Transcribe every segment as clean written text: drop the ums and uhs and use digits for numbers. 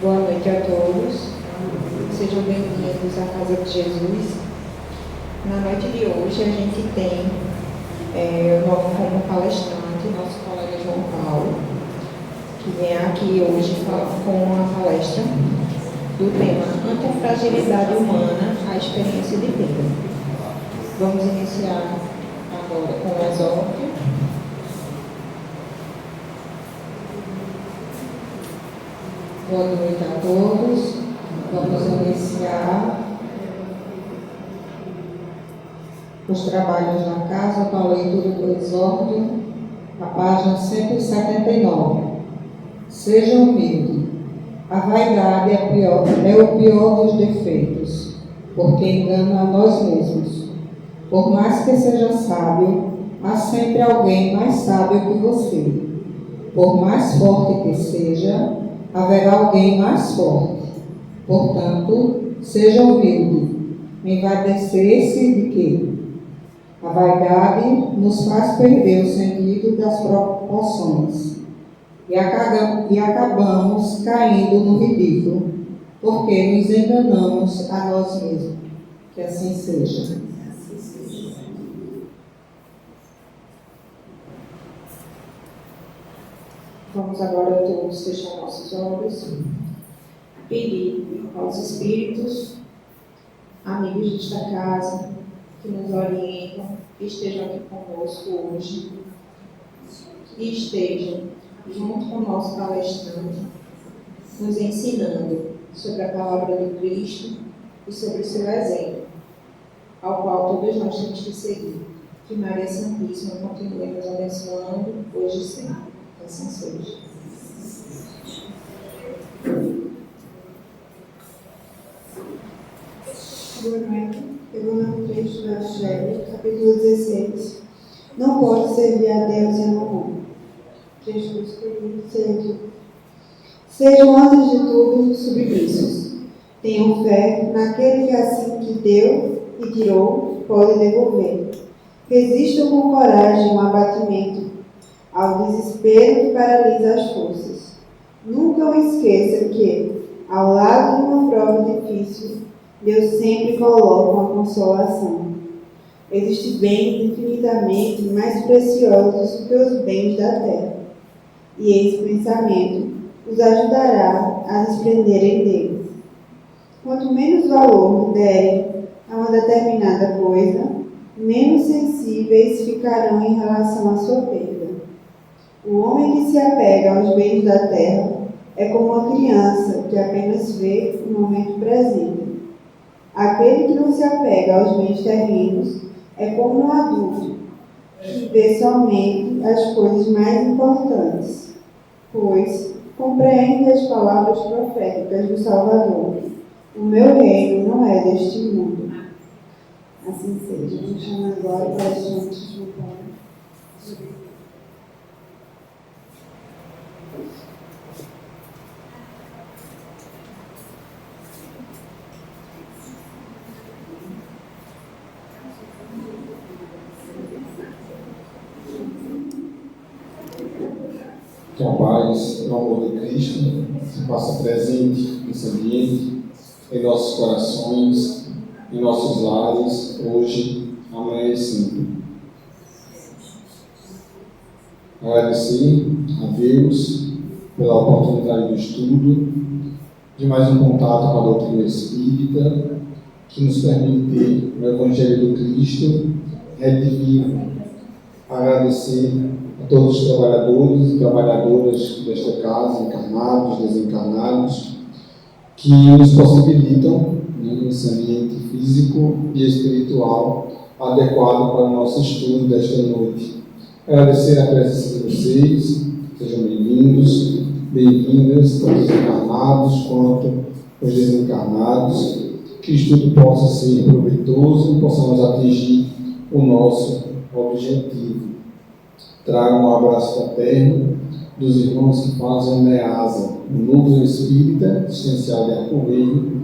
Boa noite a todos. Sejam bem-vindos à Casa de Jesus. Na noite de hoje a gente tem como palestrante nosso colega João Paulo, que vem aqui hoje com uma palestra do tema Antifragilidade Humana, a Experiência de Vida. Vamos iniciar agora com o exórdio. Boa noite a todos. Vamos iniciar os trabalhos da casa com a leitura do exórdio, a página 179. Seja humilde. A vaidade é o pior dos defeitos, porque engana a nós mesmos. Por mais que seja sábio, há sempre alguém mais sábio que você. Por mais forte que seja, haverá alguém mais forte. Portanto, seja humilde. Envaidecer-se de quê? A vaidade nos faz perder o sentido das proporções e acabamos caindo no ridículo, porque nos enganamos a nós mesmos. Que assim seja. Vamos agora todos fechar nossos olhos, pedir aos espíritos, amigos desta casa, que nos orientam, que estejam aqui conosco hoje, e estejam junto com o nosso palestrante, nos ensinando sobre a palavra de Cristo e sobre o seu exemplo, ao qual todos nós temos que seguir. Que Maria Santíssima continue nos abençoando hoje e sempre. Assim seja. Boa noite. Eu vou no trecho do Evangelho, capítulo 16. Não pode servir a Deus e a Mamon. Trecho do escolhido, sejam antes de tudo submissos. Tenham fé naquele que assim que deu e tirou, pode devolver. Resistam com coragem o abatimento, ao desespero que paralisa as forças. Nunca o esqueça que, ao lado de uma prova difícil, Deus sempre coloca uma consolação. Existem bens infinitamente mais preciosos do que os bens da terra, e esse pensamento os ajudará a desprenderem deles. Quanto menos valor derem a uma determinada coisa, menos sensíveis ficarão em relação à sua perda. O homem que se apega aos bens da terra é como uma criança que apenas vê o momento presente. Aquele que não se apega aos bens terrenos é como um adulto que vê somente as coisas mais importantes, pois compreende as palavras proféticas do Salvador. O meu reino não é deste mundo. Assim seja. Vamos chamar agora para as juntas do Pai. Que a paz e o amor de Cristo se faça presente nesse ambiente, em nossos corações, em nossos lares, hoje, amanhã e sempre. Agradecer a Deus pela oportunidade do estudo, de mais um contato com a doutrina espírita, que nos permite o Evangelho do Cristo redivivo. Agradecer a todos os trabalhadores e trabalhadoras desta casa, encarnados, desencarnados, que nos possibilitam, nesse ambiente físico e espiritual adequado para o nosso estudo desta noite. Agradecer a presença de vocês, sejam bem-vindos, bem-vindas, tanto os encarnados quanto os desencarnados, que o estudo possa ser proveitoso e possamos atingir o nosso objetivo. Trago um abraço fraterno dos irmãos que fazem o NEASA, o Núcleo Espírita Assistencial de Arco Verde,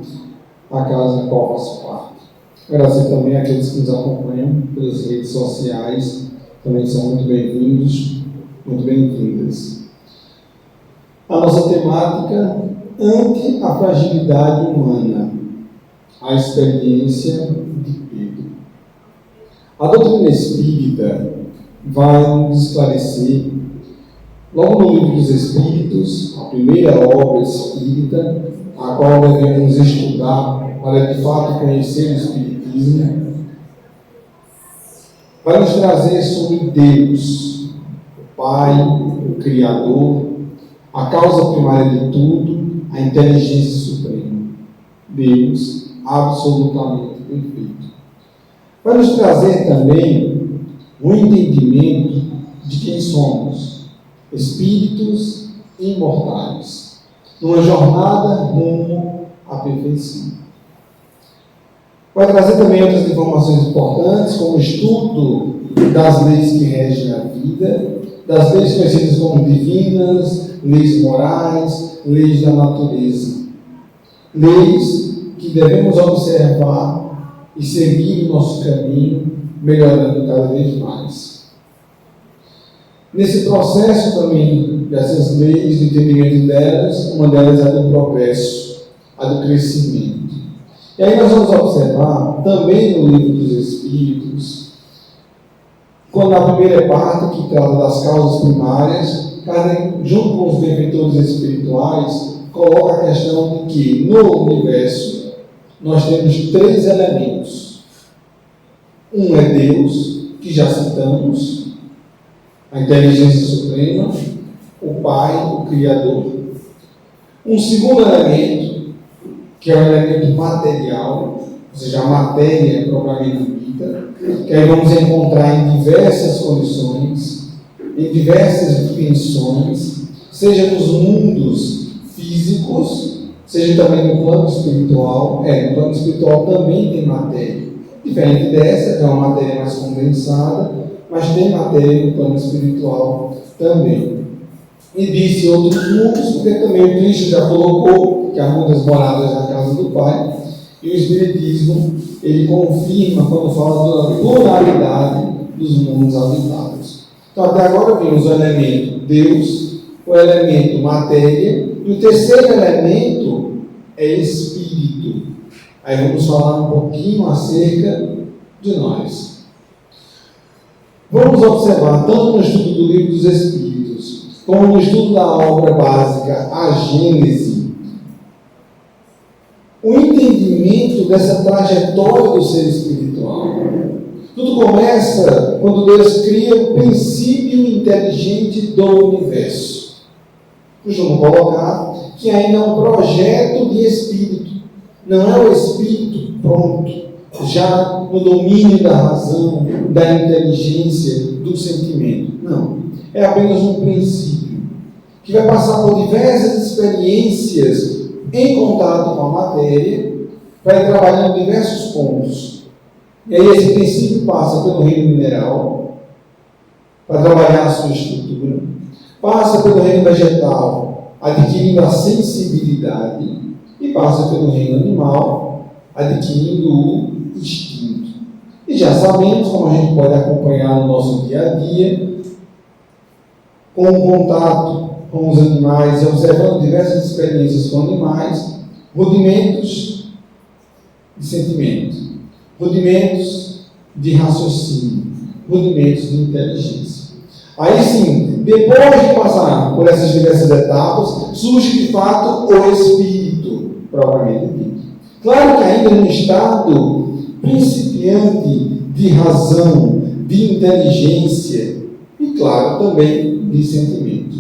a casa da qual faço parte. Agradecer também àqueles que nos acompanham pelas redes sociais, também são muito bem-vindos, muito bem-vindas. A nossa temática ante a fragilidade humana, a experiência de Pedro. A doutrina espírita vai nos esclarecer, logo no Livro dos Espíritos, a primeira obra espírita, a qual devemos estudar para de fato conhecer o Espiritismo, vai nos trazer sobre Deus, o Pai, o Criador, a causa primária de tudo, a inteligência suprema. Deus absolutamente perfeito. Vai nos trazer também um entendimento de quem somos, espíritos imortais, numa jornada rumo à perfeição. Vai trazer também outras informações importantes, como o estudo das leis que regem a vida, das leis conhecidas como divinas, leis morais, leis da natureza. Leis que devemos observar e seguir o nosso caminho, melhorando cada vez mais. Nesse processo também, dessas leis, do entendimento delas, uma delas é a do progresso, a do crescimento. E aí nós vamos observar, também no Livro dos Espíritos, quando a primeira parte, que trata das causas primárias, Kardec, junto com os benfeitores espirituais, coloca a questão de que, no universo, nós temos 3 elementos. Um é Deus, que já citamos, a inteligência suprema, o Pai, o Criador. Um segundo elemento, que é o elemento material, ou seja, a matéria propriamente dita, que aí vamos encontrar em diversas condições, em diversas dimensões, seja nos mundos físicos, seja também no plano espiritual. No plano espiritual também tem matéria, diferente dessa, que é uma matéria mais condensada, mas tem matéria no plano espiritual também. E disse outros mundos, porque também o Cristo já colocou que há muitas moradas na casa do Pai, e o Espiritismo, ele confirma quando fala da pluralidade dos mundos habitados. Então, até agora vimos o elemento Deus, o elemento matéria, e o terceiro elemento é Espírito. Aí vamos falar um pouquinho acerca de nós. Vamos observar, tanto no estudo do Livro dos Espíritos, como no estudo da obra básica, a Gênese, o entendimento dessa trajetória do ser espiritual. Tudo começa quando Deus cria o princípio inteligente do universo. Costumo colocar que ainda é um projeto de espírito, não é o espírito pronto, já no domínio da razão, da inteligência, do sentimento. Não, é apenas um princípio que vai passar por diversas experiências em contato com a matéria, vai trabalhando em diversos pontos. E aí esse princípio passa pelo reino mineral, para trabalhar a sua estrutura, passa pelo reino vegetal, adquirindo a sensibilidade, e passa pelo reino animal, adquirindo o instinto. E já sabemos, como a gente pode acompanhar no nosso dia a dia, com o contato com os animais e observando diversas experiências com animais, rudimentos de sentimento, rudimentos de raciocínio, rudimentos de inteligência. Aí sim, depois de passar por essas diversas etapas, surge de fato o espírito propriamente dito. Claro que ainda no estado principiante de razão, de inteligência e, claro, também de sentimento.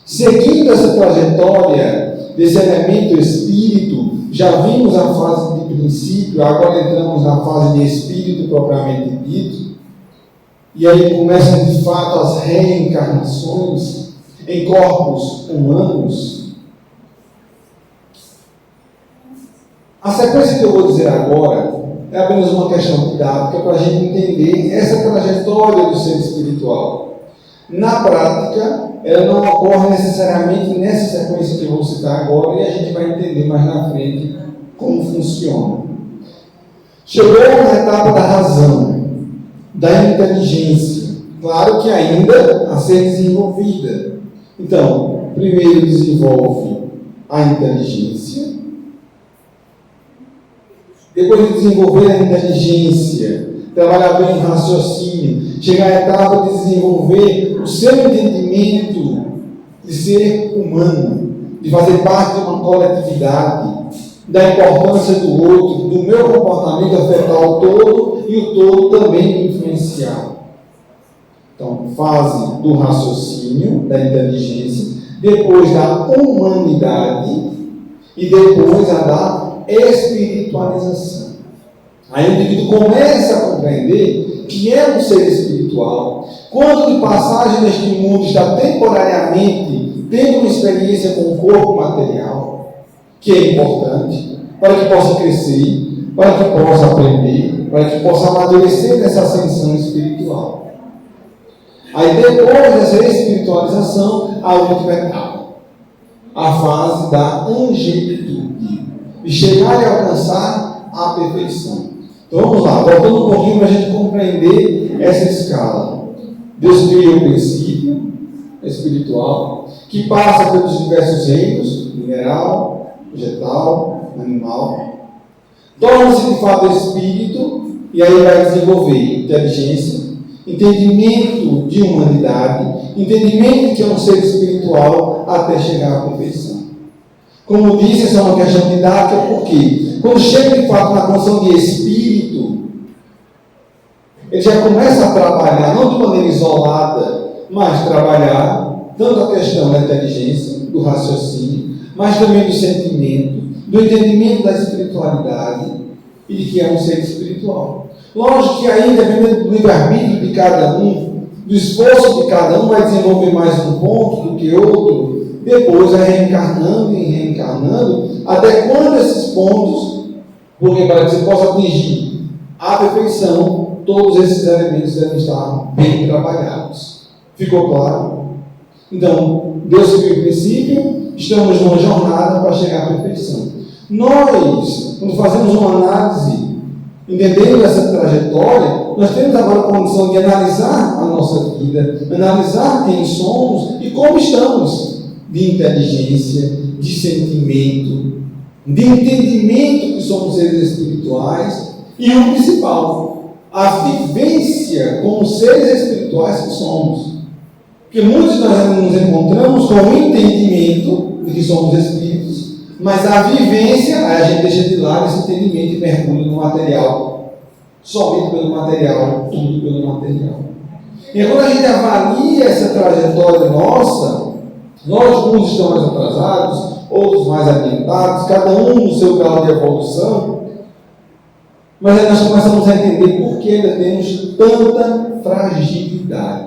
Seguindo essa trajetória desse elemento espírito, já vimos a fase de princípio, agora entramos na fase de espírito propriamente dito, e aí começam de fato as reencarnações em corpos humanos. A sequência que eu vou dizer agora é apenas uma questão didática para a gente entender essa trajetória do ser espiritual. Na prática, ela não ocorre necessariamente nessa sequência que eu vou citar agora, e a gente vai entender mais na frente como funciona. Chegou na etapa da razão, da inteligência, claro que ainda a ser desenvolvida. Então, primeiro desenvolve a inteligência. Depois de desenvolver a inteligência, trabalhar bem o raciocínio, chegar à etapa de desenvolver o seu entendimento de ser humano, de fazer parte de uma coletividade, da importância do outro, do meu comportamento afetar o todo e o todo também me influenciar. Então, fase do raciocínio, da inteligência, depois da humanidade e depois a da espiritualização. Aí o indivíduo começa a compreender que é um ser espiritual, quando de passagem neste mundo está temporariamente tendo uma experiência com o corpo material, que é importante, para que possa crescer, para que possa aprender, para que possa amadurecer nessa ascensão espiritual. Aí depois dessa espiritualização, a última etapa, a fase da angelitude, de chegar e alcançar a perfeição. Então vamos lá, voltando um pouquinho para a gente compreender essa escala. Deus criou o princípio espiritual, que passa pelos diversos reinos, mineral, vegetal, animal, torna-se de fato espírito, e aí vai desenvolver inteligência, entendimento de humanidade, entendimento de que é um ser espiritual até chegar à perfeição. Como disse, essa é uma questão didática, porque quando chega de fato na condição de espírito, ele já começa a trabalhar, não de maneira isolada, mas trabalhar tanto a questão da inteligência, do raciocínio, mas também do sentimento, do entendimento da espiritualidade e de que é um ser espiritual. Lógico que aí, dependendo do livre-arbítrio de cada um, do esforço de cada um, vai desenvolver mais um ponto do que outro, depois vai reencarnando e reencarnando, até quando esses pontos, porque para que você possa atingir a perfeição, todos esses elementos devem estar bem trabalhados. Ficou claro? Então, Deus criou o princípio, estamos numa jornada para chegar à perfeição. Nós, quando fazemos uma análise, entendendo essa trajetória, nós temos agora a condição de analisar a nossa vida, analisar quem somos e como estamos, de inteligência, de sentimento, de entendimento que somos seres espirituais e o principal, a vivência como seres espirituais que somos. Porque muitos de nós nos encontramos com o entendimento de que somos espíritos, mas a vivência, a gente deixa de lado esse entendimento e mergulha no material, somente pelo material, tudo pelo material. E quando a gente avalia essa trajetória nossa, nós uns estão mais atrasados, outros mais adiantados, cada um no seu grau de evolução, mas aí nós começamos a entender por que ainda temos tanta fragilidade,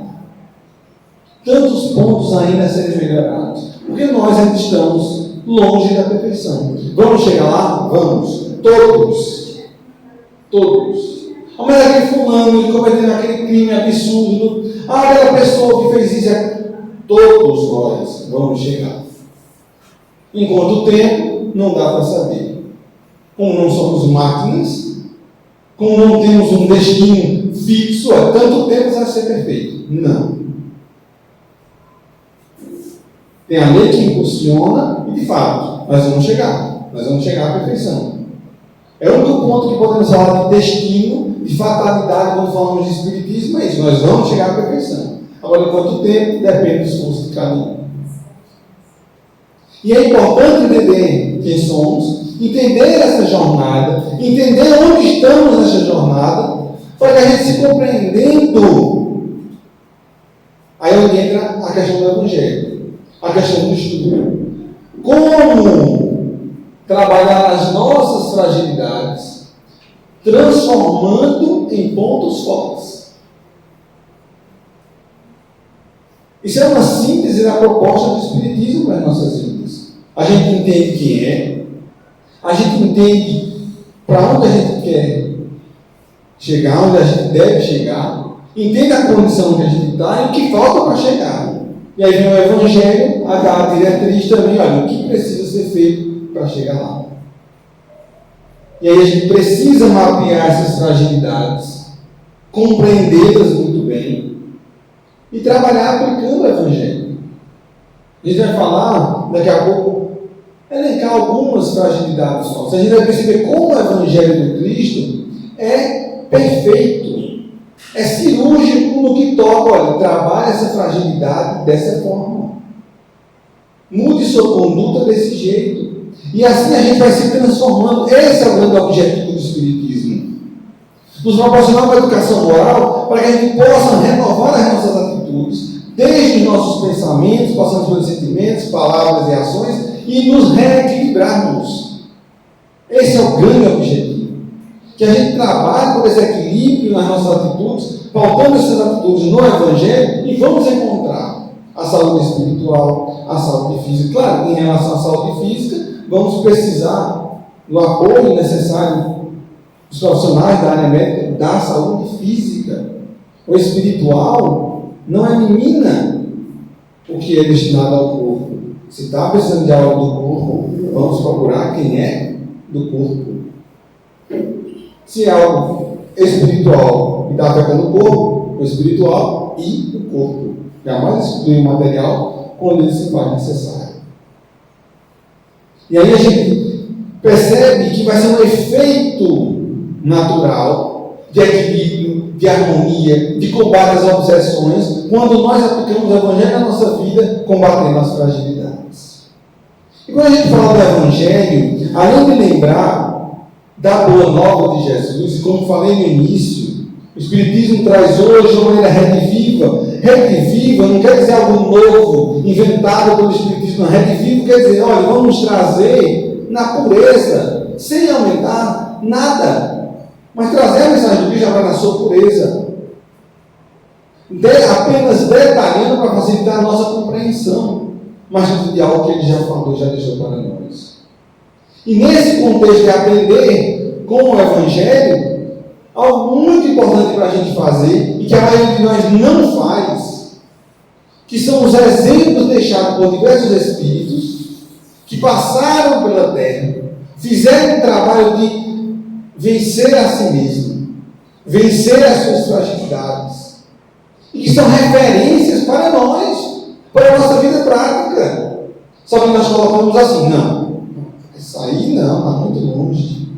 tantos pontos ainda a serem melhorados, porque nós ainda estamos longe da perfeição. Vamos chegar lá? Vamos. Todos. Mas aquele fulano que cometeu aquele crime absurdo, aquela pessoa que fez isso, todos nós vamos chegar. Enquanto o tempo, não dá para saber. Como não somos máquinas, como não temos um destino fixo, tanto tempo vai ser perfeito. Não. Tem a lei que impulsiona e, de fato, nós vamos chegar à perfeição. É o único ponto que podemos falar de destino, de fatalidade, quando falamos de espiritismo, é isso, nós vamos chegar à perfeição. Agora, quanto tempo, depende do esforço de cada um. E é importante entender quem somos, entender essa jornada, entender onde estamos nessa jornada, para que a gente se compreendendo, aí onde entra a questão do Evangelho, a questão do estudo. Como trabalhar as nossas fragilidades, transformando em pontos fortes. Isso é uma síntese da proposta do Espiritismo para as nossas vidas. A gente entende quem é, a gente entende para onde a gente quer chegar, onde a gente deve chegar, entende a condição que a gente está e o que falta para chegar. E aí vem o Evangelho, a diretriz também, olha, o que precisa ser feito para chegar lá. E aí a gente precisa mapear essas fragilidades, compreendê-las muito bem e trabalhar aplicando o Evangelho. A gente vai falar daqui a pouco, elencar algumas fragilidades nossas. A gente vai perceber como o Evangelho do Cristo é perfeito, é cirúrgico no que toca. Olha, trabalha essa fragilidade dessa forma. Mude sua conduta desse jeito. E assim a gente vai se transformando. Esse é o grande objetivo do Espiritismo. Nos proporcionar uma educação moral para que a gente possa renovar as nossas atitudes, desde os nossos pensamentos, passando pelos sentimentos, palavras e ações, e nos reequilibrarmos. Esse é o grande objetivo. Que a gente trabalhe por esse equilíbrio nas nossas atitudes, pautando essas atitudes no Evangelho, e vamos encontrar a saúde espiritual, a saúde física. Claro, em relação à saúde física, vamos precisar do apoio necessário dos profissionais da área médica da saúde física. O espiritual não elimina o que é destinado ao corpo. Se está precisando de algo do corpo, vamos procurar quem é do corpo. Se é algo espiritual e está afetando o corpo, o espiritual e o corpo. Jamais excluir o material quando ele se faz necessário. E aí a gente percebe que vai ser um efeito natural de equilíbrio, de harmonia, de combate às obsessões, quando nós aplicamos o Evangelho na nossa vida, combatendo as fragilidades. E quando a gente fala do Evangelho, além de lembrar da boa nova de Jesus, e como falei no início, o Espiritismo traz hoje de uma maneira rediviva. Rediviva não quer dizer algo novo, inventado pelo Espiritismo. Não. Rediviva quer dizer, olha, vamos trazer na pureza, sem aumentar nada, mas trazer a mensagem do Cristo agora na sua pureza, apenas detalhando para facilitar a nossa compreensão, mas dentro de algo que ele já falou, já deixou para nós. E nesse contexto de aprender com o Evangelho, algo muito importante para a gente fazer, e que a maioria de nós não faz, que são os exemplos deixados por diversos espíritos, que passaram pela Terra, fizeram um trabalho de vencer a si mesmo, vencer as suas fragilidades, e que são referências para nós, para a nossa vida prática. Só que nós colocamos assim, não, isso aí não, está muito longe.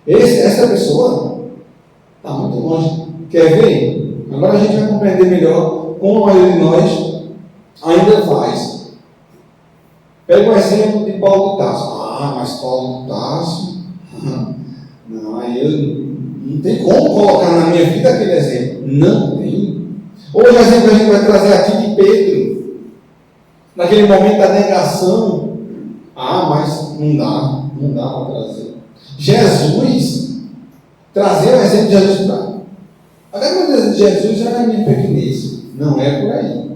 Essa pessoa está muito longe. Quer ver? Agora a gente vai compreender melhor como a maioria de nós ainda faz. Pega o exemplo de Paulo de Tarso. Ah, mas Paulo de Tarso, não, aí eu não tem como colocar na minha vida aquele exemplo. Não tem. Hoje o exemplo que a gente vai trazer aqui de Pedro, naquele momento da negação. Ah, mas não dá para trazer. Jesus, trazer o exemplo de Jesus para. A grande de Jesus era a minha pequenez. Não é por aí.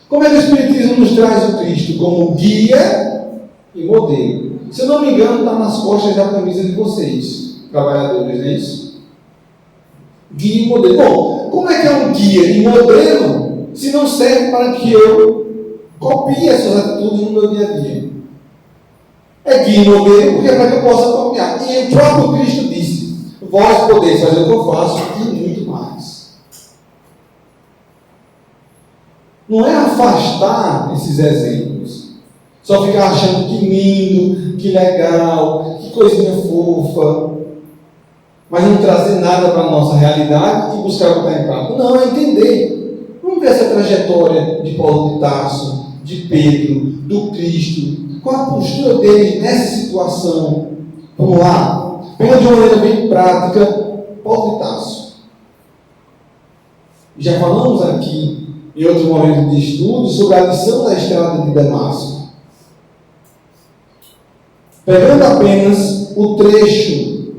Como é que o Espiritismo nos traz o Cristo? Como guia e modelo. Se eu não me engano, está nas costas da camisa de vocês, trabalhadores, não é isso? Guia e modelo. Bom, como é que é um guia e modelo se não serve para que eu copie as suas atitudes no meu dia a dia? É guia e modelo porque é para que eu possa copiar. E o próprio Cristo disse: vós podeis fazer o que eu faço e muito mais. Não é afastar esses exemplos, só ficar achando que lindo, que legal, que coisinha fofa, mas não trazer nada para a nossa realidade e buscar botar em prática. Não, é entender. Vamos ver essa trajetória de Paulo de Tarso, de Pedro, do Cristo, qual a postura deles nessa situação. Vamos lá, pega de uma maneira bem prática Paulo de Tarso. Já falamos aqui em outro momento de estudo sobre a lição da estrada de Damasco. Pegando apenas o trecho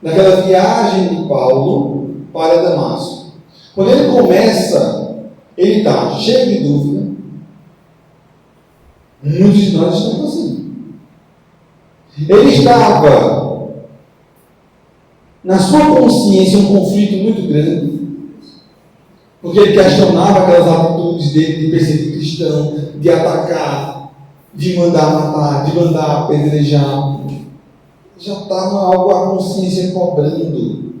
daquela viagem de Paulo para Damasco. Quando ele começa, ele está cheio de dúvida. Muitos de nós estamos assim. Ele estava na sua consciência um conflito muito grande, porque ele questionava aquelas atitudes dele de perseguir cristão, de atacar, de mandar matar, de mandar apedrejar. Já estava algo a consciência cobrando.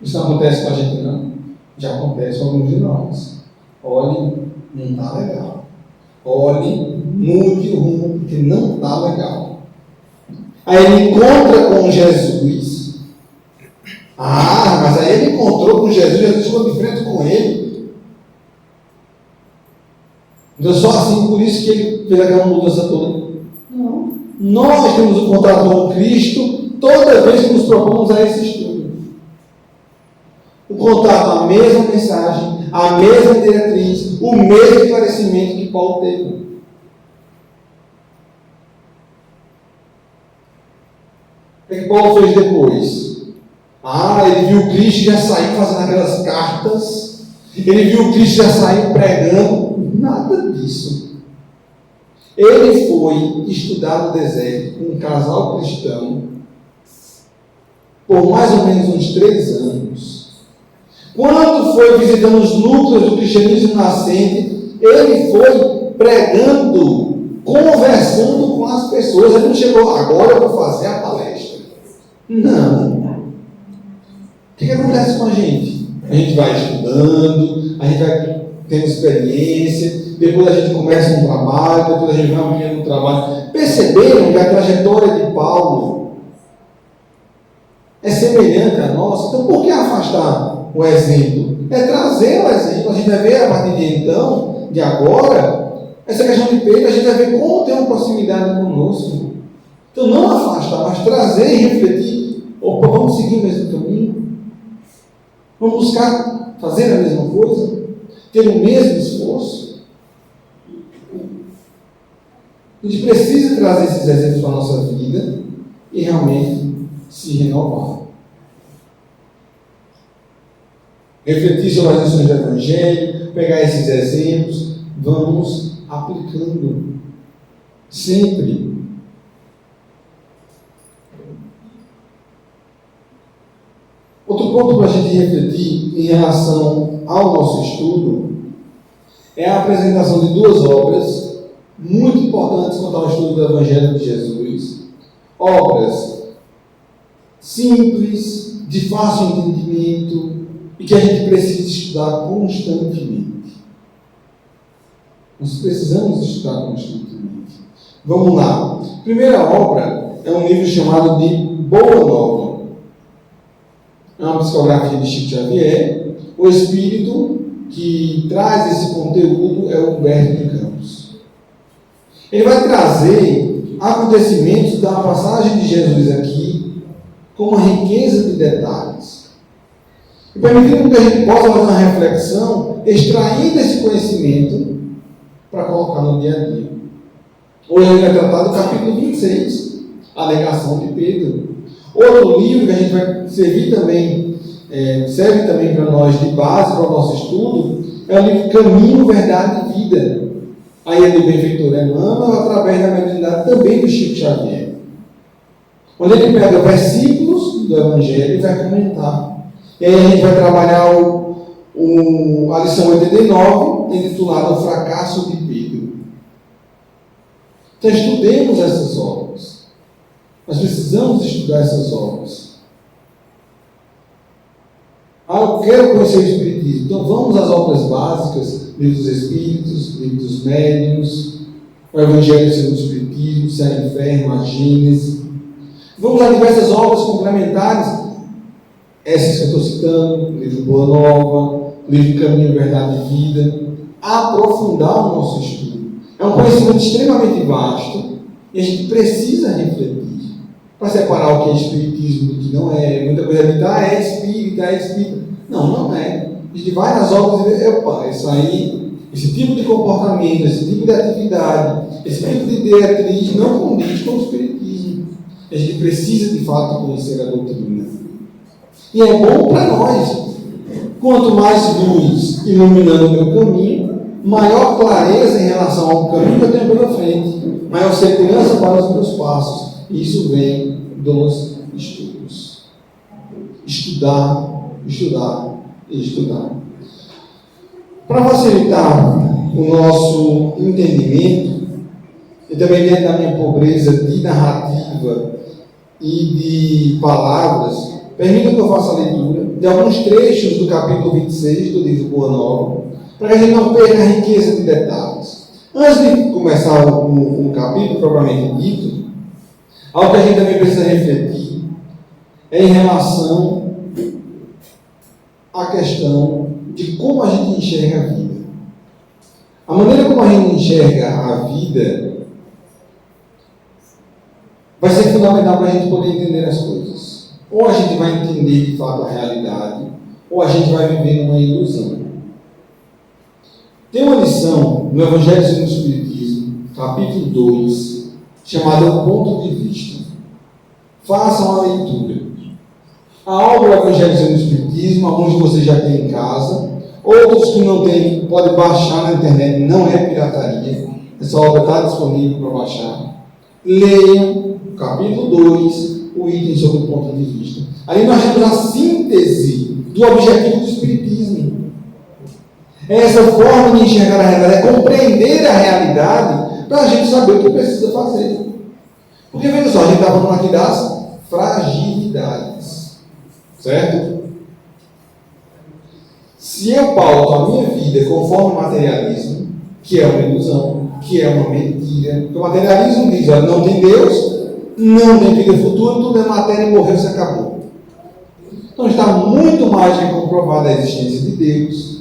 Isso não acontece com a gente, não? Já acontece com alguns de nós. Olhe, não está legal. olhe, mude o rumo, porque não está legal. Aí ele encontra com Jesus. Mas aí ele encontrou com Jesus, Jesus ficou de frente com ele. Então só assim, por isso que ele fez aquela mudança toda. Não. Nós temos um contato com Cristo toda vez que nos propomos a esse estudo. O contato, a mesma mensagem, a mesma diretriz, o mesmo esclarecimento que Paulo teve. O que Paulo fez depois? Ele viu Cristo já sair fazendo aquelas cartas, ele viu Cristo já sair pregando. Nada disso. Ele foi estudar no deserto com um casal cristão por mais ou menos uns 3 anos. Quando foi visitando os núcleos do cristianismo nascente, ele foi pregando, conversando com as pessoas. Ele não chegou, agora eu vou fazer a palestra. Não. O que acontece com a gente? A gente vai estudando, a gente vai tendo experiência, depois a gente começa um trabalho, depois a gente vai ampliando um trabalho. Perceberam que a trajetória de Paulo é semelhante à nossa? Então, por que afastar o exemplo? É trazer o exemplo. A gente vai ver a partir de então, de agora, essa questão de Pedro, a gente vai ver como tem uma proximidade conosco. Então, não afastar, mas trazer e refletir. Opa, vamos seguir o mesmo caminho? Vamos buscar fazer a mesma coisa? Ter o mesmo esforço? A gente precisa trazer esses exemplos para a nossa vida e realmente se renovar. Refletir sobre as lições do Evangelho, pegar esses exemplos, vamos aplicando sempre. Outro ponto para a gente refletir em relação ao nosso estudo é a apresentação de 2 obras muito importantes quanto ao estudo do Evangelho de Jesus. Obras simples, de fácil entendimento e que a gente precisa estudar constantemente. Nós precisamos estudar constantemente. Vamos lá. A primeira obra é um livro chamado de Boa Nova. É uma psicografia de Chico Xavier. O espírito que traz esse conteúdo é o Humberto de Campos. Ele vai trazer acontecimentos da passagem de Jesus aqui com uma riqueza de detalhes. E permitindo que a gente possa fazer uma reflexão, extraindo esse conhecimento para colocar no dia a dia. Hoje a gente vai tratar do capítulo 26, a negação de Pedro. Outro livro que a gente vai servir também, serve também para nós de base para o nosso estudo, é o livro Caminho, Verdade e Vida. Aí é do benfeitor Emmanuel, através da mediunidade também do Chico Xavier. Onde ele pega versículos do Evangelho e vai comentar. E aí a gente vai trabalhar a lição 89, intitulada O Fracasso de Pedro. Então estudemos essas obras. Nós precisamos estudar essas obras. Eu quero conhecer o Espiritismo. Então vamos às obras básicas, Livro dos Espíritos, Livro dos Médiuns, o Evangelho segundo o Espiritismo, Céu e Inferno, a Gênese. Vamos a diversas obras complementares, essas que eu estou citando, o livro Boa Nova, o livro Caminho, Verdade e Vida. Aprofundar o nosso estudo. É um conhecimento extremamente vasto e a gente precisa refletir para separar o que é espiritismo do que não é. Muita coisa de é espírita, é espírita. Não, não é. A gente vai nas obras e vê, opa, isso aí, esse tipo de comportamento, esse tipo de atividade, esse tipo de diretriz não condiz com o espiritismo. A gente precisa de fato conhecer a doutrina. E é bom para nós. Quanto mais luz iluminando o meu caminho, maior clareza em relação ao caminho que eu tenho pela frente, maior segurança para os meus passos. Isso vem dos estudos. Estudar, estudar e estudar. Para facilitar o nosso entendimento, e também dentro da minha pobreza de narrativa e de palavras, permita que eu faça a leitura de alguns trechos do capítulo 26 do livro Boa Nova, para que a gente não perca a riqueza de detalhes. Antes de começar o capítulo propriamente dito, algo que a gente também precisa refletir é em relação à questão de como a gente enxerga a vida. A maneira como a gente enxerga a vida vai ser fundamental para a gente poder entender as coisas. Ou a gente vai entender de fato a realidade, ou a gente vai viver numa ilusão. Tem uma lição no Evangelho segundo o Espiritismo, capítulo 2, chamada O Ponto de Vista. Façam a leitura. A obra do Evangelho segundo o Espiritismo, alguns de vocês já têm em casa, outros que não têm, podem baixar na internet, não é pirataria. Essa obra está disponível para baixar. Leiam o capítulo 2, o item sobre o ponto de vista. Ali nós temos a síntese do objetivo do Espiritismo. É essa forma de enxergar a realidade, é compreender a realidade para a gente saber o que precisa fazer. Porque, veja só, a gente está falando aqui das fragilidades. Certo? Se eu pauto a minha vida conforme o materialismo, que é uma ilusão, que é uma mentira, porque o materialismo diz, olha, não tem Deus, não tem vida futura, tudo é matéria e morreu, se acabou. Então está muito mais que comprovada a existência de Deus,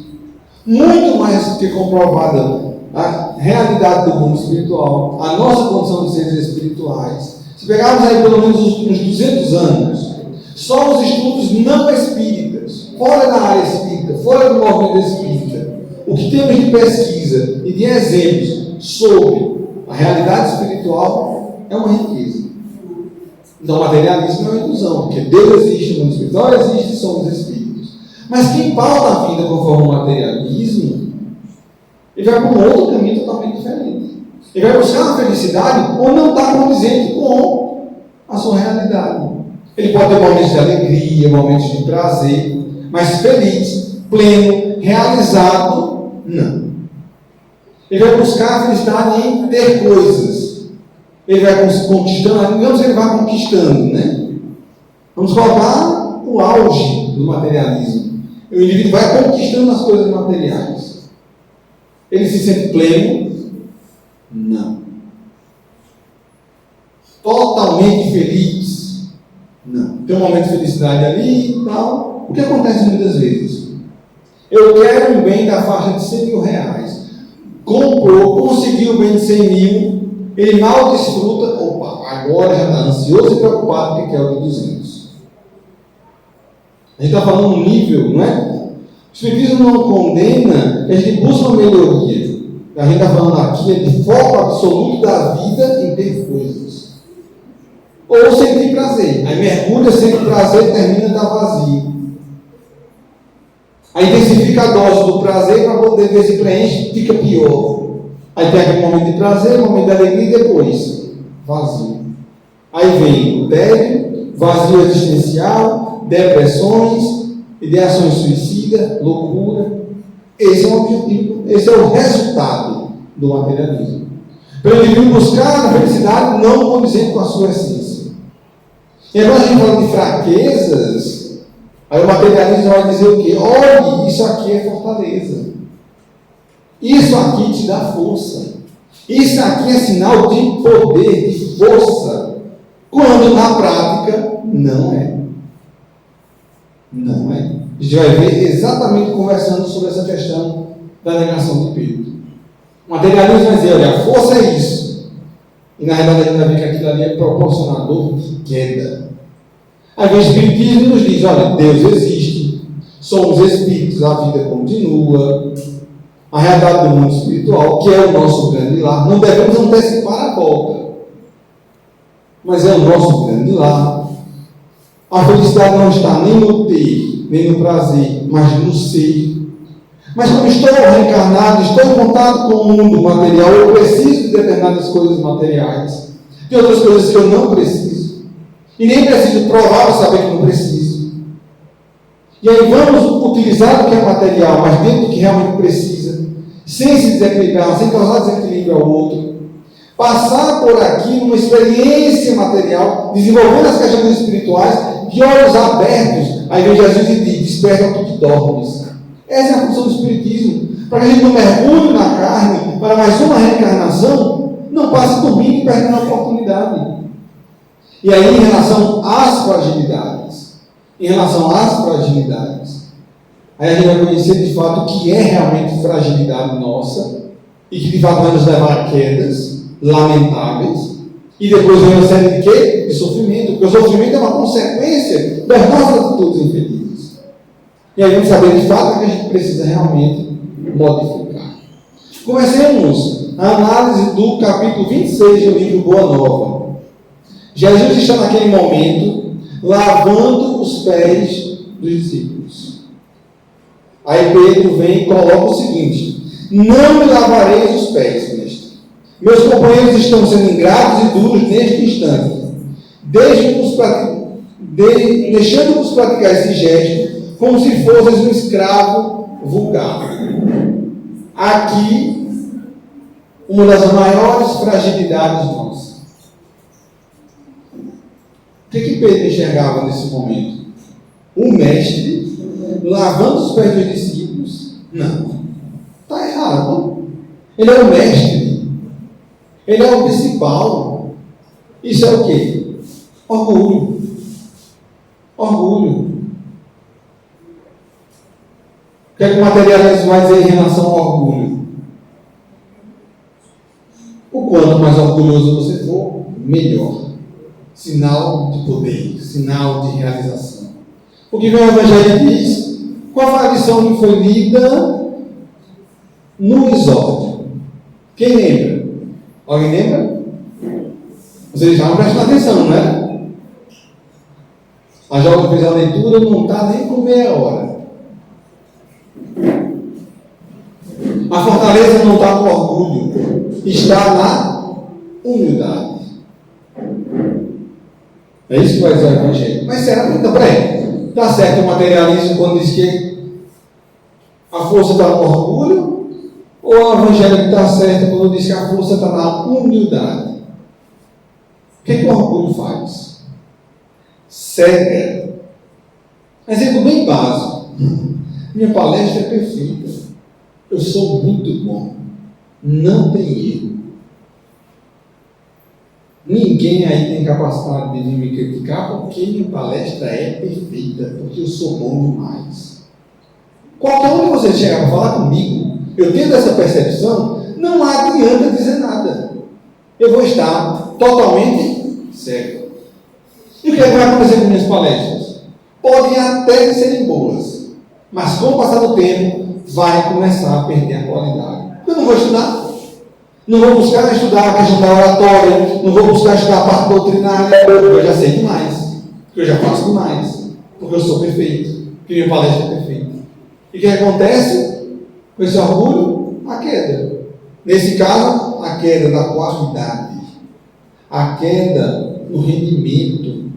muito mais que comprovada a realidade do mundo espiritual, a nossa condição de seres espirituais. Se pegarmos aí pelo menos uns 200 anos, só os estudos não espíritas, fora da área espírita, fora do movimento espírita, o que temos de pesquisa e de exemplos sobre a realidade espiritual é uma riqueza. Então, o materialismo é uma ilusão, porque Deus existe, o mundo espiritual existe e somos espíritos. Mas quem pauta a vida conforme o materialismo, ele vai para um outro caminho totalmente diferente. Ele vai buscar uma felicidade ou não está condizente com a sua realidade. Ele pode ter momentos de alegria, momentos de prazer, mas feliz, pleno, realizado, não. Ele vai buscar a felicidade em ter coisas. Ele vai conquistando, digamos que ele vai conquistando, né? Vamos colocar o auge do materialismo. O indivíduo vai conquistando as coisas materiais. Ele se sente pleno? Não. Totalmente feliz? Não. Tem um momento de felicidade ali e tal. O que acontece muitas vezes? Eu quero um bem da faixa de 100 mil reais. Comprou, conseguiu o bem de 100 mil, ele mal desfruta, opa, agora já está ansioso e preocupado porque quer o de 200. A gente está falando um nível, não é? O Espiritismo não condena, a gente busca uma melhoria. A gente está falando aqui de foco absoluto da vida em ter coisas. Ou sentir prazer. Aí mergulha, sente prazer, termina, está vazio. Aí intensifica a dose do prazer para poder ver se preenche, fica pior. Aí tem aquele momento de prazer, momento de alegria e depois vazio. Aí vem o tédio, vazio existencial, depressões, ideações suicidas, loucura. Esse é o objetivo, esse é o resultado do materialismo. Para ele vir buscar a felicidade não condizente com a sua essência. E agora a gente fala de fraquezas, aí o materialismo vai dizer o quê? Olhe, isso aqui é fortaleza. Isso aqui te dá força. Isso aqui é sinal de poder, de força. Quando na prática não é. Não é. A gente vai ver exatamente conversando sobre essa questão da negação de Pedro. O materialismo vai dizer, olha, a força é isso. E na realidade a gente vai ver que aquilo ali é proporcionador de queda. Aí o Espiritismo nos diz, olha, Deus existe, somos espíritos, a vida continua. A realidade do mundo espiritual, que é o nosso grande lar, não devemos antecipar a volta, mas é o nosso grande lar. A felicidade não está nem no ter, nem no prazer, mas no ser. Mas como estou reencarnado, estou em contato com o mundo material, eu preciso de determinadas coisas materiais. Tem outras coisas que eu não preciso. E nem preciso provar para saber que não preciso. E aí vamos utilizar o que é material, mas dentro do que realmente precisa. Sem se desequilibrar, sem causar desequilíbrio ao outro, passar por aqui numa experiência material, desenvolvendo as questões espirituais, de olhos abertos. Aí vem Jesus e diz, desperta tu que dormes. Essa é a função do Espiritismo, para que a gente não mergulhe na carne para mais uma reencarnação, não passe dormindo e perdendo a oportunidade. E aí, em relação às fragilidades, aí a gente vai conhecer de fato o que é realmente fragilidade nossa e que de fato vai nos levar a quedas lamentáveis e depois vem uma série de quê? De sofrimento, porque o sofrimento é uma consequência das nossas atitudes infelizes. E aí vamos saber de fato o que a gente precisa realmente modificar. Comecemos a análise do capítulo 26 do livro Boa Nova. Jesus está naquele momento lavando os pés dos discípulos. Aí Pedro vem e coloca o seguinte: não me lavareis os pés, mestre. Meus companheiros estão sendo ingratos e duros neste instante. Deixando-vos praticar esse gesto como se fosseis um escravo vulgar. Aqui, uma das maiores fragilidades nossas. O que Pedro enxergava nesse momento? O mestre lavando os pés dos discípulos? Não, está errado. Ele é o mestre, ele é o principal. Isso é o quê? Orgulho. O que é que o materialismo vai dizer em relação ao orgulho? O quanto mais orgulhoso você for, melhor. Sinal de poder, sinal de realização. O que o Evangelho diz? Qual foi a lição que foi lida no exórdio? Quem lembra? Alguém lembra? Vocês estavam prestando atenção, não é? A jovem fez a leitura, não está nem com meia hora. A fortaleza não está no orgulho, está na humildade. É isso que vai dizer o Evangelho. Mas será que, então, peraí, está certo o materialismo quando diz que a força está no orgulho? Ou o Evangelho está certo quando diz que a força está na humildade? O que o orgulho faz? Cega. Exemplo bem básico. Minha palestra é perfeita. Eu sou muito bom. Não tem erro. Ninguém aí tem capacidade de me criticar porque minha palestra é perfeita, porque eu sou bom demais. Qualquer um de vocês chegar para falar comigo, eu tendo essa percepção, não adianta dizer nada. Eu vou estar totalmente cego. E o que vai acontecer com minhas palestras? Podem até serem boas, mas com o passar do tempo, vai começar a perder a qualidade. Eu não vou estudar. Não vou buscar estudar a questão da oratória, não vou buscar estudar a parte doutrinária, porque eu já sei demais, porque eu já faço demais, porque eu sou perfeito, porque minha palestra é perfeita. E o que acontece com esse orgulho? A queda. Nesse caso, a queda da qualidade, a queda no rendimento,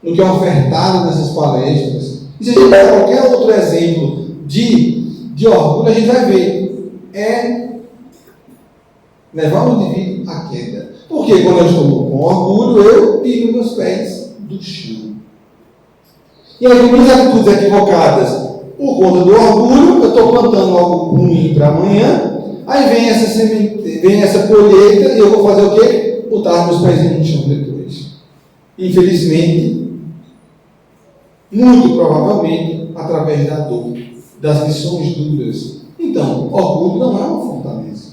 no que é ofertado nessas palestras. E se a gente der qualquer outro exemplo de orgulho, a gente vai ver. É levar o indivíduo à queda. Porque quando eu estou com orgulho, eu tiro meus pés do chão. E aí, com minhas atitudes equivocadas, por conta do orgulho, eu estou plantando algo ruim para amanhã, aí vem essa semente, vem essa colheita, e eu vou fazer o quê? Botar meus pezinhos no chão depois. Infelizmente, muito provavelmente, através da dor, das lições duras. Então, orgulho não é uma fortaleza.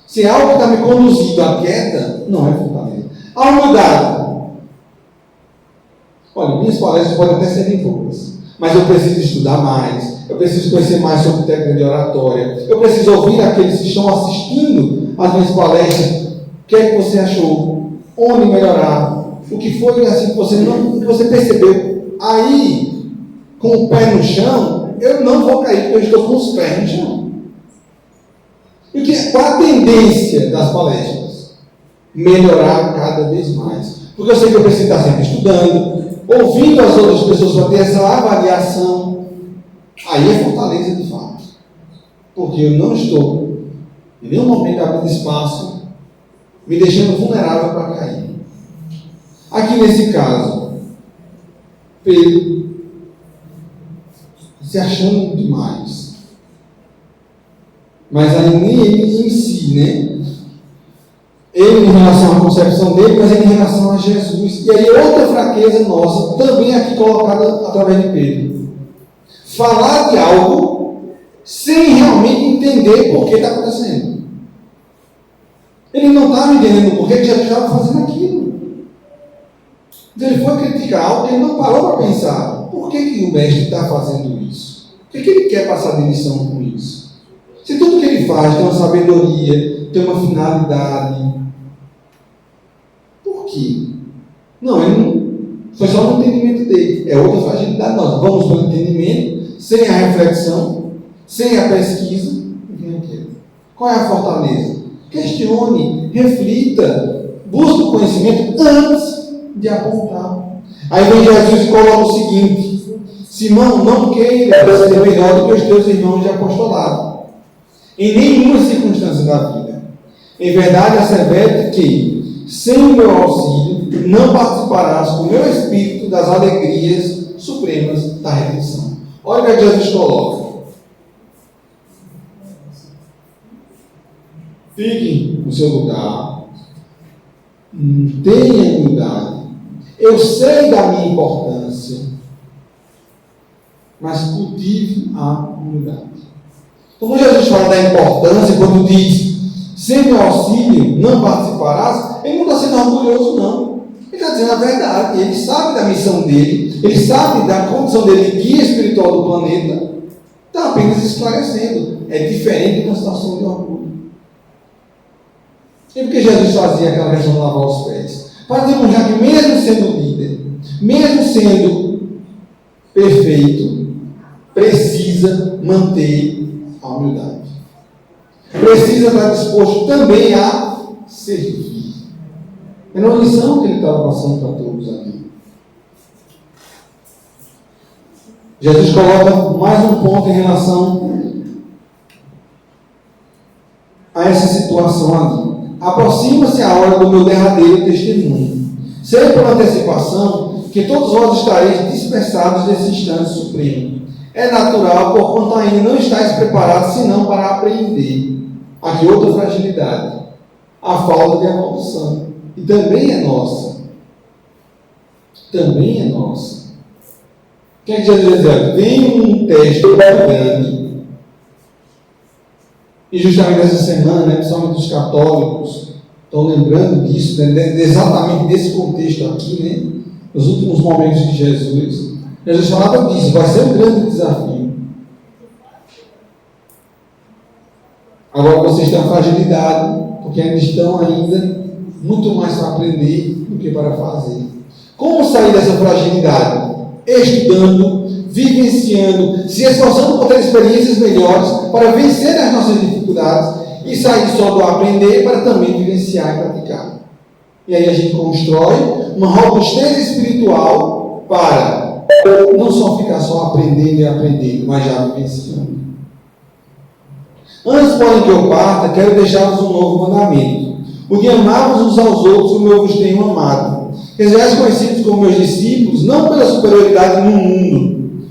Se é algo que está me conduzindo à queda, não é fortaleza. A humildade. Olha, minhas palestras podem até serem boas, mas eu preciso estudar mais, eu preciso conhecer mais sobre técnica de oratória, eu preciso ouvir aqueles que estão assistindo às minhas palestras. O que é que você achou? Onde melhorar? O que foi assim que você percebeu? Aí, com o pé no chão, eu não vou cair porque eu estou com os pés no chão. Qual a tendência das palestras? Melhorar cada vez mais. Porque eu sei que eu preciso estar sempre estudando, ouvindo as outras pessoas para ter essa avaliação. Aí é fortaleza de fato. Porque eu não estou, em nenhum momento, abrindo espaço, me deixando vulnerável para cair. Aqui nesse caso, Pedro se achando demais. mas aí nem ele em si, né? Ele em relação à concepção dele, mas ele em relação a Jesus. E aí outra fraqueza nossa, também aqui colocada através de Pedro. Falar de algo sem realmente entender por que está acontecendo. Ele não estava entendendo por que Jesus estava fazendo aquilo. Então ele foi criticar algo que ele não parou para pensar. Por que o mestre está fazendo isso? O que ele quer passar de lição com isso? Se tudo que ele faz tem uma sabedoria, tem uma finalidade, por quê? Não, ele não. Foi só no entendimento dele. É outra fragilidade nossa. Vamos para o entendimento, sem a reflexão, sem a pesquisa. Qual é a fortaleza? Questione, reflita, busque o conhecimento antes de apontar. Aí vem Jesus e coloca o seguinte: Simão, não queira ser melhor do que os teus irmãos de apostolado, em nenhuma circunstância da vida. Em verdade, assevero que, sem o meu auxílio, não participarás com o meu espírito das alegrias supremas da redenção. Olha o que Jesus coloca. Fique no seu lugar, tenha humildade. Eu sei da minha importância, mas cultive a humildade. Então, quando Jesus fala da importância, quando diz, sem meu auxílio não participarás, ele não está sendo orgulhoso, não. Ele está dizendo a verdade. Ele sabe da missão dele, ele sabe da condição dele de guia espiritual do planeta. Está apenas esclarecendo. É diferente de uma situação de orgulho. E por que Jesus fazia aquela questão de lavar os pés? Para demonstrar que mesmo sendo líder, mesmo sendo perfeito, precisa manter a humildade. Precisa estar disposto também a servir. É uma lição que ele estava passando para todos aqui. Jesus coloca mais um ponto em relação a essa situação ali. Aproxima-se a hora do meu derradeiro testemunho. Sei por antecipação que todos vós estareis dispersados desse instante supremo. É natural, porquanto ainda não estáis preparados senão para apreender. Aqui outra fragilidade. A falta de evolução. E também é nossa. Também é nossa. O que é que Jesus diz? Vem um texto grande. E justamente essa semana, né, principalmente os católicos, estão lembrando disso, né, exatamente desse contexto aqui, né, nos últimos momentos de Jesus. Jesus falava disso, vai ser um grande desafio. Agora vocês têm a fragilidade, porque ainda estão muito mais para aprender do que para fazer. Como sair dessa fragilidade? Estudando, vivenciando, se esforçando por ter experiências melhores para vencer as nossas dificuldades e sair só do aprender para também vivenciar e praticar. E aí a gente constrói uma robustez espiritual para não só ficar só aprendendo e aprendendo, mas já vivenciando. Antes, porém, que eu parta, quero deixar-vos um novo mandamento: o de amar-vos uns aos outros como eu vos tenho amado. Que sejais conhecidos como meus discípulos, não pela superioridade no mundo,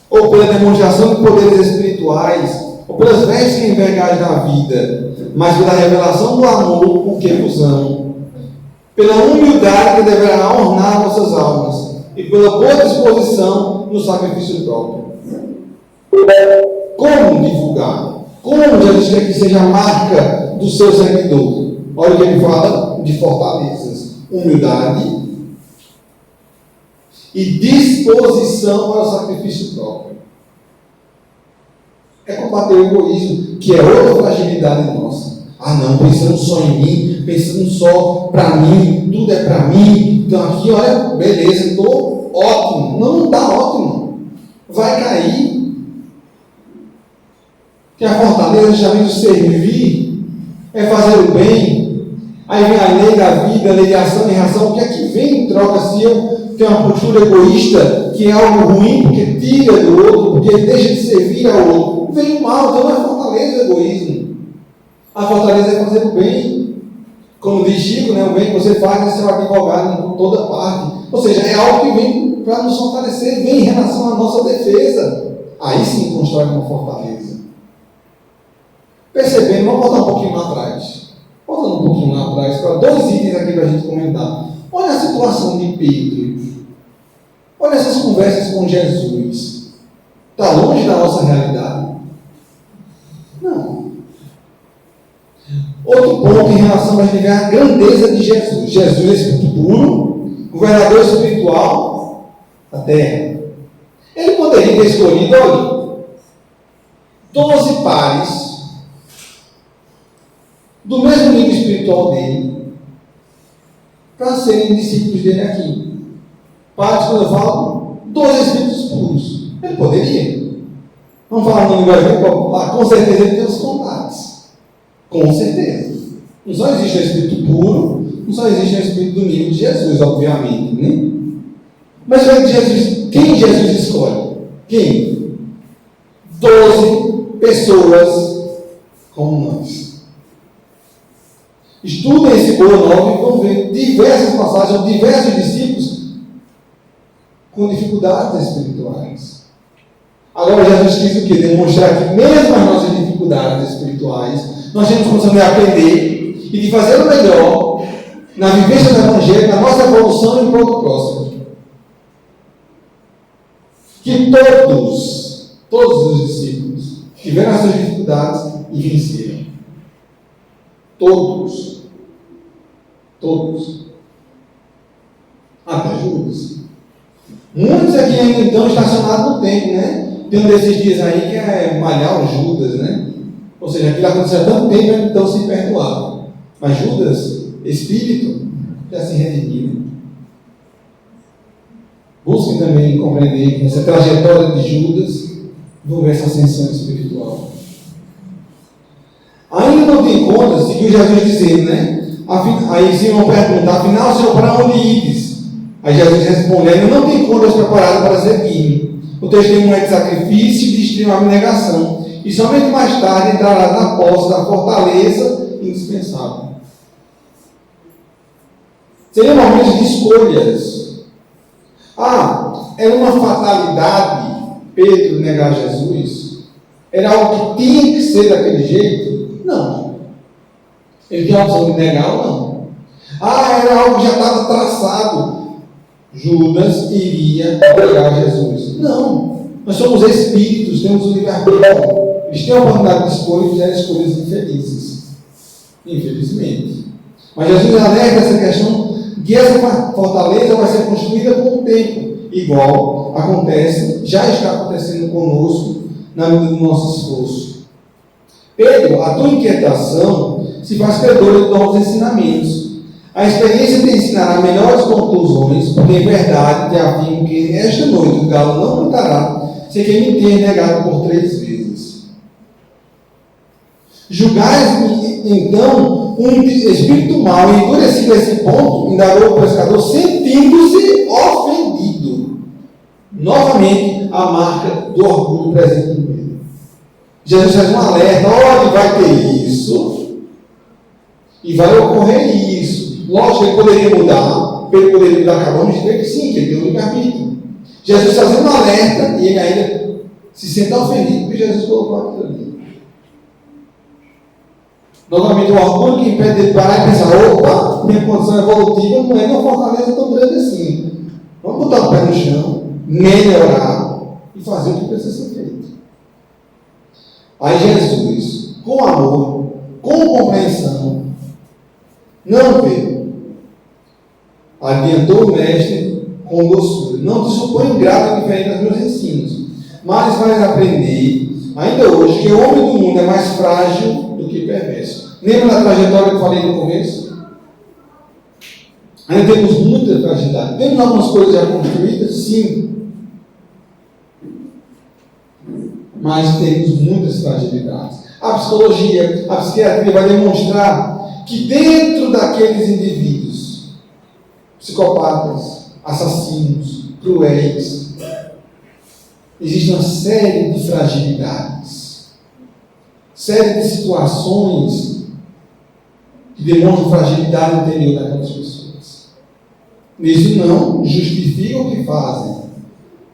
ou pela demonstração de poderes espirituais, ou pelas vestes que envergais na vida, mas pela revelação do amor com que vos amo, pela humildade que deverá ornar vossas almas, e pela boa disposição no sacrifício próprio. Como divulgar? Como Jesus quer que seja a marca do seu seguidor? Olha o que ele fala de fortalezas: humildade e disposição para o sacrifício próprio. É combater o egoísmo, que é outra fragilidade nossa. Ah não, pensando só em mim, pensando só para mim, tudo é para mim. Então aqui, olha, beleza, estou ótimo. Não está ótimo. Vai cair. Que a fortaleza, justamente o servir, é fazer o bem. Aí vem a lei da vida, a lei de ação e reação. O que é que vem em troca se eu tenho uma postura egoísta, que é algo ruim, porque tira do outro, porque deixa de servir ao outro? Vem o mal, então não é fortaleza o egoísmo. A fortaleza é fazer o bem. Como diz Chico, né, o bem que você faz é ser advogado em toda parte. Ou seja, é algo que vem para nos fortalecer, vem em relação à nossa defesa. Aí sim constrói uma fortaleza. percebendo, vamos voltar um pouquinho lá atrás. Voltando um pouquinho lá atrás, para 2 itens aqui para a gente comentar. Olha a situação de Pedro. Olha essas conversas com Jesus. Está longe da nossa realidade? Não. Outro ponto em relação a gente ver a grandeza de Jesus. Jesus é espírito puro, governador espiritual da terra. Ele poderia ter escolhido, olha, 12 pares do mesmo nível espiritual dele para serem discípulos dele aqui. Pares, quando eu falo, 12 espíritos puros. Ele poderia. Vamos falar no linguagem popular, com certeza ele tem os contatos. Com certeza. Não só existe o espírito puro, não só existe o espírito do nível de Jesus, obviamente, né? Mas quem Jesus escolhe? Quem? 12 pessoas como nós. Estudem esse Boa Nova e vão ver diversas passagens, diversos discípulos com dificuldades espirituais. Agora Jesus quis o quê? Demonstrar que mesmo as nossas dificuldades espirituais, nós temos condição de aprender e de fazer o melhor na vivência do Evangelho, na nossa evolução em prol do próximo. Que todos os discípulos tiveram as suas dificuldades e venceram. Todos. Até Judas. Muitos aqui ainda estão estacionados no tempo, né? Tem um desses dias aí que é malhar o Judas, né? Ou seja, aquilo aconteceu há tanto tempo, então se perdoaram. Mas Judas, espírito, já se redimiu. Busquem também compreender essa trajetória de Judas, vão ver essa ascensão espiritual. Ainda não tem conta, seguiu Jesus dizendo, né? Aí Simão pergunta, afinal, Senhor, para onde ides? Aí Jesus respondendo, não tem contas preparadas para seguir-me. O testemunho é de sacrifício e de extrema abnegação, e somente mais tarde entrará na posse da fortaleza indispensável. Seriam momentos de escolhas. Era uma fatalidade Pedro negar Jesus? Era algo que tinha que ser daquele jeito? Não. Ele tinha a opção de negar ou não. Era algo que já estava traçado. Judas iria negar Jesus. Não. Nós somos espíritos, temos o livre-arbítrio. Eles têm a oportunidade de escolha e fizeram escolhas infelizes. Infelizmente. Mas Jesus alerta essa questão que essa fortaleza vai ser construída com o tempo. Igual já está acontecendo conosco na medida do nosso esforço. Pedro, a tua inquietação se faz credora de novos ensinamentos. A experiência te ensinará melhores conclusões, porque em verdade te afirmo que esta noite o galo não cantará, sem que me tenha negado por 3 vezes. Julgais-me, então, um espírito mau e endurecido a esse ponto, indagou o pescador, sentindo-se ofendido. Novamente, a marca do orgulho presente em Pedro. Jesus faz um alerta, olha, vai ter isso, e vai ocorrer isso. Lógico que ele poderia mudar, Pedro poderia mudar, acabamos de ver que sim, que ele tem um livre-arbítrio. Jesus fazendo um alerta, e ele ainda se sente ofendido porque Jesus colocou aquilo ali. Novamente, o orgulho que impede ele parar e pensar, opa, minha condição evolutiva não é uma fortaleza tão grande assim. Vamos botar o pé no chão, melhorar e fazer o que precisa ser feito. Aí Jesus, com amor, com compreensão, não Pedro, adiantou o mestre com doçura. Não te suponho ingrato e diferente dos meus ensinos, mas vais aprender, ainda hoje, que o homem do mundo é mais frágil do que perverso. Lembra da trajetória que eu falei no começo? Ainda temos muita fragilidade. Temos algumas coisas já construídas? Sim. Mas temos muitas fragilidades. A psicologia, a psiquiatria vai demonstrar que dentro daqueles indivíduos, psicopatas, assassinos, cruéis, existe uma série de fragilidades, série de situações que demonstram fragilidade interior daquelas pessoas. Isso não justifica o que fazem,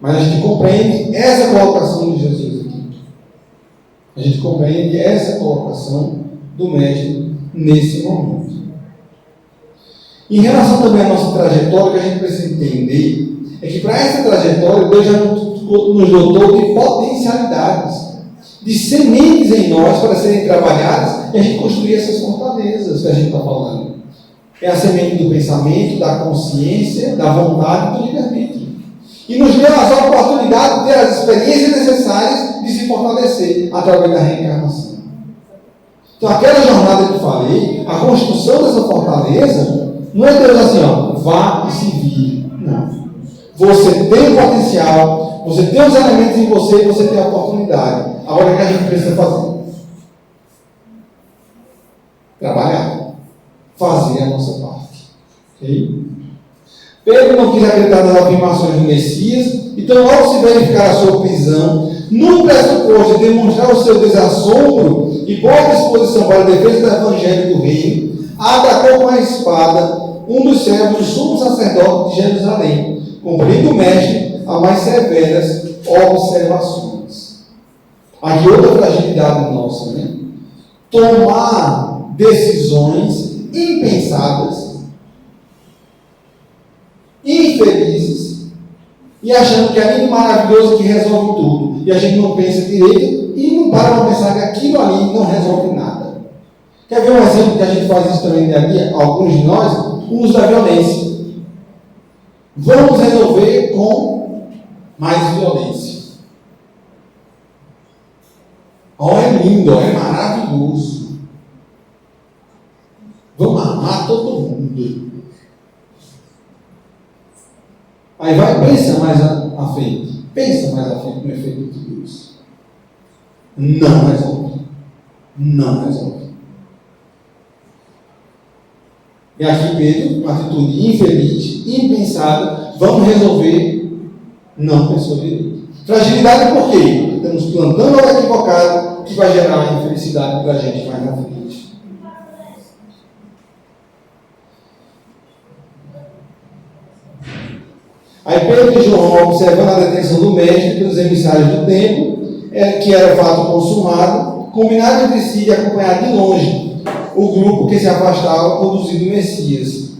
mas a gente compreende essa colocação de Jesus aqui. A gente compreende essa colocação do mestre nesse momento. Em relação também à nossa trajetória, o que a gente precisa entender é que para essa trajetória, Deus já nos dotou de potencialidades, de sementes em nós para serem trabalhadas e a gente construir essas fortalezas que a gente está falando. É a semente do pensamento, da consciência, da vontade e do livre-arbítrio. E nos deu as oportunidades de ter as experiências necessárias de se fortalecer através da reencarnação. Então, aquela jornada que eu falei, a construção dessa fortaleza, não é Deus assim, ó, vá e se vire. Não. Você tem o potencial, você tem os elementos em você e você tem a oportunidade. Agora, o que a gente precisa fazer? Trabalhar. Fazer a nossa parte. Ok? Pedro não quis acreditar nas afirmações do Messias, então, ao se verificar a sua prisão, no pressuposto de demonstrar o seu desassombro e boa disposição para a defesa do Evangelho do Reino, atacou com a espada um dos servos do sumo sacerdote de Jerusalém, cumprindo o mestre a mais severas observações. Aqui outra fragilidade nossa, né? Tomar decisões impensadas, infelizes, e achando que é lindo, maravilhoso, que resolve tudo. E a gente não pensa direito e não para pensar que aquilo ali não resolve nada. Quer ver um exemplo que a gente faz isso também ali, alguns de nós, o uso da violência. Vamos resolver com mais violência. É lindo, é maravilhoso. Vamos amar todo mundo. Aí vai, pensa mais à frente. Pensa mais à frente no efeito de tudo isso. Não resolve. Não resolve. E aqui Pedro, uma atitude infeliz, impensada, vamos resolver, não pensou direito. Fragilidade por quê? Estamos plantando algo equivocado que vai gerar infelicidade para a gente mais na frente. Aí Pedro e João, observando a detenção do mestre pelos emissários do templo, que era fato consumado, combinaram entre si de acompanhar de longe o grupo que se afastava conduzindo o Messias.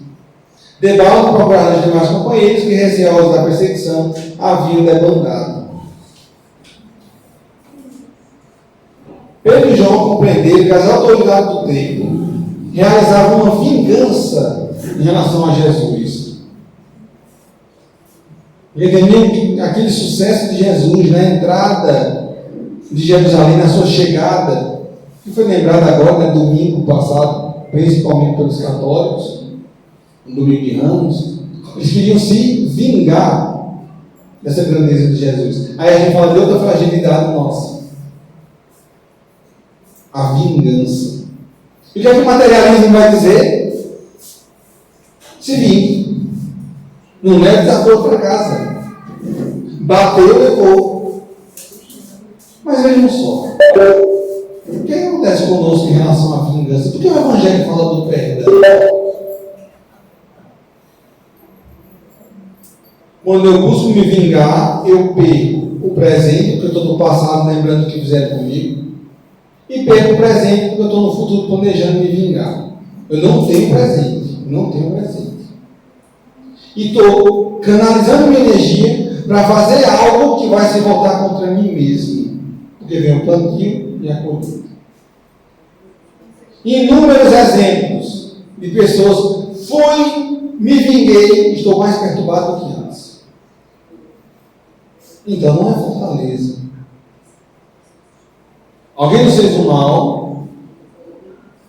Debaldo procuraram os demais companheiros que, receosos da perseguição, haviam debandado. Pedro e João compreenderam que as autoridades do templo realizavam uma vingança em relação a Jesus. Entendiam que aquele sucesso de Jesus na entrada de Jerusalém, na sua chegada, que foi lembrado agora, né, domingo passado, principalmente pelos católicos, no domingo de Ramos, eles queriam se vingar dessa grandeza de Jesus. Aí a gente fala de outra fragilidade nossa: a vingança. E o que é que o materialismo vai dizer? Se vingue. Não leve desaforo para casa. Bateu, levou. Mas vejam só. O que acontece conosco em relação à vingança? Por que o Evangelho fala do perdão? Quando eu busco me vingar, eu perco o presente, porque eu estou no passado lembrando o que fizeram comigo, e perco o presente, porque eu estou no futuro planejando me vingar. Eu não tenho presente. Não tenho presente. E estou canalizando minha energia para fazer algo que vai se voltar contra mim mesmo. Porque vem o plantio e a colheita. Inúmeros exemplos de pessoas: fui, me vinguei, estou mais perturbado do que antes. Então não é fortaleza. Alguém nos fez o mal,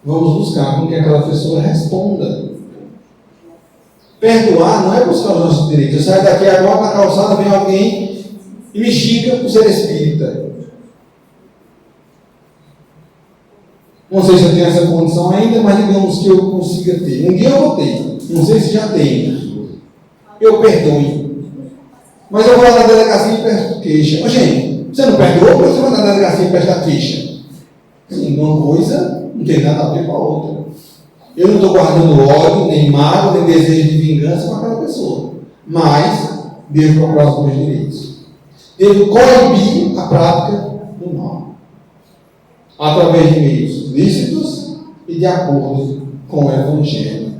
vamos buscar com que aquela pessoa responda. Perdoar não é buscar os nossos direitos. Eu saio daqui agora na calçada, vem alguém e me xinga por ser espírita. Não sei se eu tenho essa condição ainda, mas digamos que eu consiga ter. Um dia eu vou ter, não sei se já tenho. Eu perdoe. Mas eu vou lá na delegacia e presto queixa. Ô, gente, você não perdoou? Por que você vai na delegacia e prestar queixa? Sim, uma coisa não tem nada a ver com a outra. Eu não estou guardando ódio, nem mágoa, nem desejo de vingança com aquela pessoa. Mas devo procurar os meus direitos. Devo coibir a prática do mal. através de meios lícitos e de acordo com o Evangelho.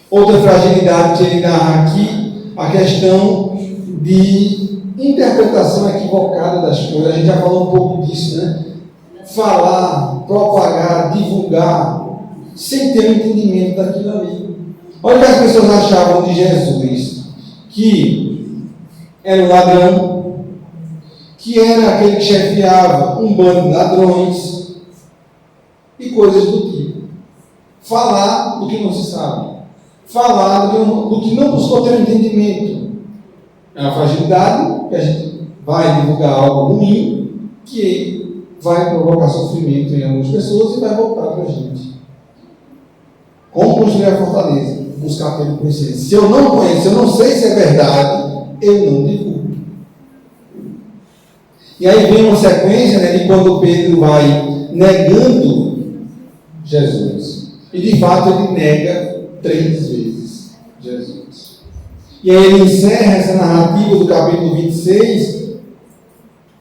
Outra fragilidade que ele narra aqui, a questão de interpretação equivocada das coisas. A gente já falou um pouco disso, né? Falar, propagar, divulgar, sem ter um entendimento daquilo ali. Olha o que as pessoas achavam de Jesus, que era um ladrão, que era aquele que chefiava um bando de ladrões e coisas do tipo. Falar do que não se sabe, falar do que não buscou ter um entendimento. É uma fragilidade que a gente vai divulgar algo ruim, que vai provocar sofrimento em algumas pessoas e vai voltar para a gente. Como construir a fortaleza? Buscar ter conhecimento. Se eu não conheço, se eu não sei se é verdade, eu não divulgo. E aí vem uma sequência, né, de quando Pedro vai negando Jesus. E de fato ele nega 3 vezes Jesus. E aí ele encerra essa narrativa do capítulo 26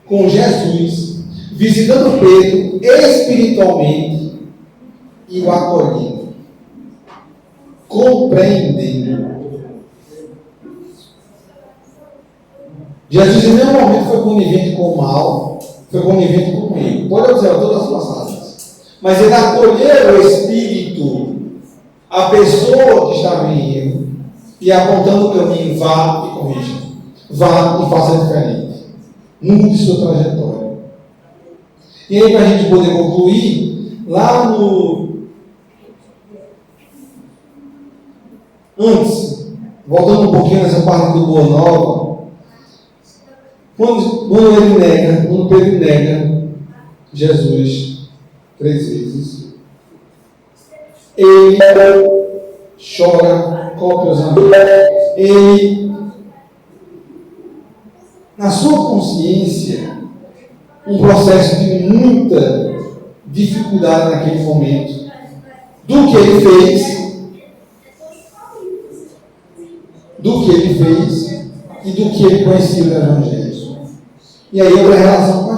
com Jesus visitando Pedro espiritualmente e o acolhendo, compreendendo. Jesus em nenhum momento foi conivente com o mal, foi conivente com o erro. Pode observar todas as passagens. Mas ele acolheu o espírito, a pessoa que estava em erro, e apontando o caminho, vá e corrija. Vá e faça diferente. Mude sua trajetória. E aí, para a gente poder concluir, lá no. Antes, voltando um pouquinho nessa parte do Boa Nova, quando Pedro nega Jesus 3 vezes, ele chora copiosamente. Ele, na sua consciência, um processo de muita dificuldade naquele momento, do que ele fez, e do que ele conhecia do Evangelho. E aí outra relação com